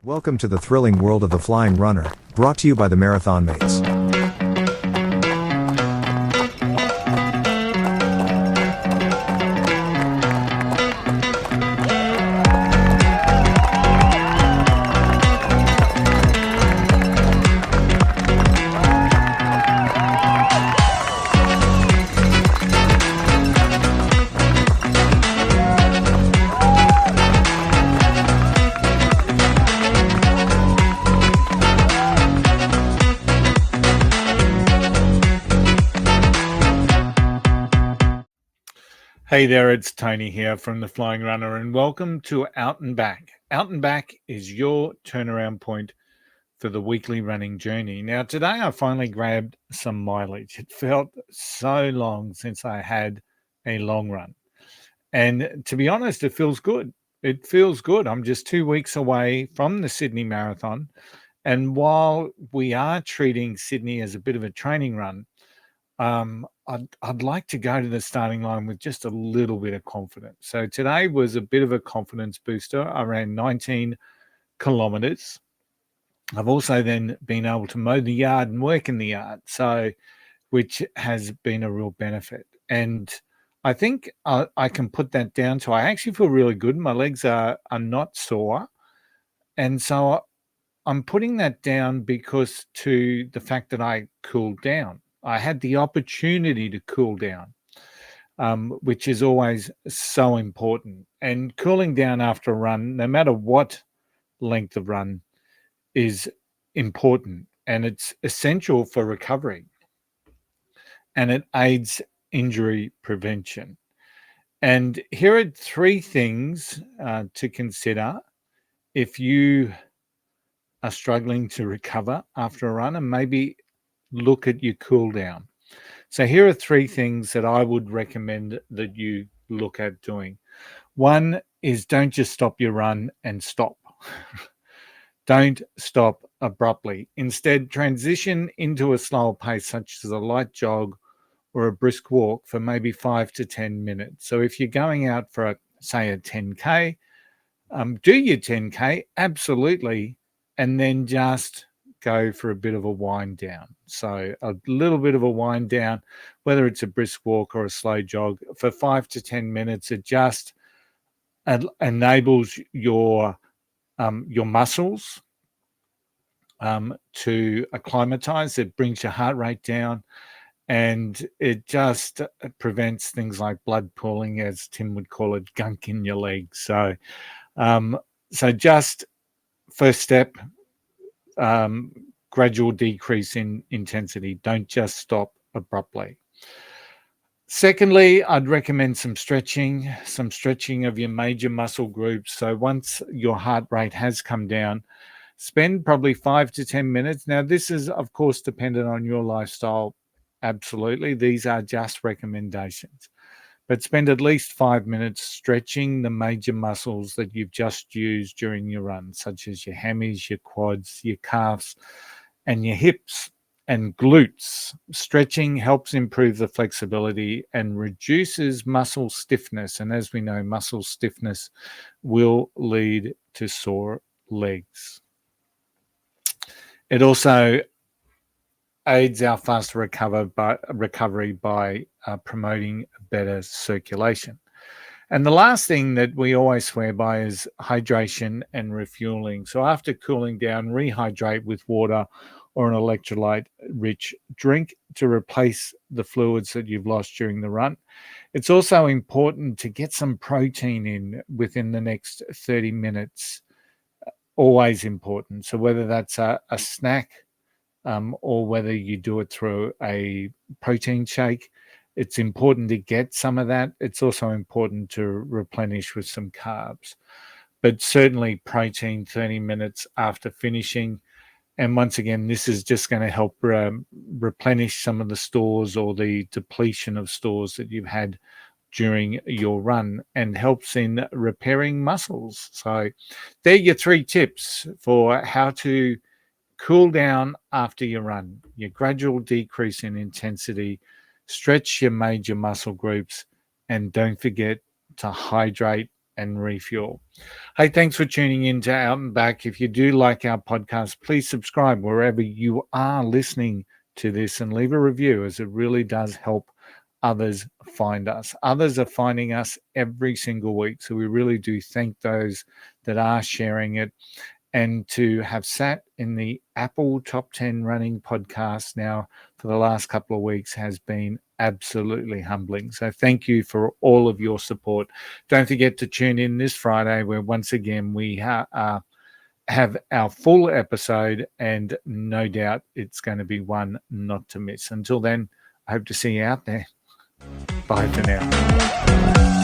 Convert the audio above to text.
Welcome to the thrilling world of the flying runner, brought to you by the Marathon Mates. Hey there, it's Tony here from The Flying Runner, and welcome to Out and Back. Out and Back is your turnaround point for the weekly running journey. Now, today I finally grabbed some mileage. It felt so long since I had a long run. And to be honest, it feels good. It feels good. I'm just 2 weeks away from the Sydney Marathon. And while we are treating Sydney as a bit of a training run, I'd like to go to the starting line with just a little bit of confidence. So today was a bit of a confidence booster. I ran 19 kilometers. I've also then been able to mow the yard and work in the yard, so which has been a real benefit. And I think I can put that down to I actually feel really good. My legs are not sore, and so I'm putting that down because to the fact that I cooled down. I had the opportunity to cool down, which is always so important. And cooling down after a run, no matter what length of run, is important. And it's essential for recovery. And it aids injury prevention. And here are 3 things to consider if you are struggling to recover after a run and maybe look at your cool down. So here are 3 things that I would recommend that you look at doing. One is don't just stop your run and stop. Don't stop abruptly. Instead, transition into a slower pace, such as a light jog or a brisk walk for maybe 5 to 10 minutes. So if you're going out for, say, a 10K, do your 10K, absolutely, and then just go for a bit of a wind down. So a little bit of a wind down, whether it's a brisk walk or a slow jog for 5 to 10 minutes, it just enables your muscles to acclimatize. It brings your heart rate down, and it just prevents things like blood pooling, as Tim would call it, gunk in your legs. So just first step, gradual decrease in intensity. Don't just stop abruptly. Secondly, I'd recommend some stretching of your major muscle groups. So once your heart rate has come down, spend probably 5 to 10 minutes. Now, this is, of course, dependent on your lifestyle. Absolutely. These are just recommendations. But spend at least 5 minutes stretching the major muscles that you've just used during your run, such as your hammies, your quads, your calves, and your hips and glutes. Stretching helps improve the flexibility and reduces muscle stiffness. And as we know, muscle stiffness will lead to sore legs. It also aids our faster recovery by promoting better circulation. And the last thing that we always swear by is hydration and refueling. So after cooling down, rehydrate with water or an electrolyte-rich drink to replace the fluids that you've lost during the run. It's also important to get some protein in within the next 30 minutes. Always important. So whether that's a snack, or whether you do it through a protein shake, it's important to get some of that. It's also important to replenish with some carbs, but certainly protein 30 minutes after finishing. And once again, this is just going to help replenish some of the stores or the depletion of stores that you've had during your run, and helps in repairing muscles. So there are your 3 tips for how to cool down after your run: your gradual decrease in intensity, stretch your major muscle groups, and don't forget to hydrate and refuel. Hey, thanks for tuning in to Out and Back. If you do like our podcast, please subscribe wherever you are listening to this and leave a review, as it really does help others find us. Others are finding us every single week, so we really do thank those that are sharing it. And to have sat in the Apple Top 10 running podcast now for the last couple of weeks has been absolutely humbling. So thank you for all of your support. Don't forget to tune in this Friday, where once again we have our full episode, and no doubt it's going to be one not to miss. Until then, I hope to see you out there. Bye for now.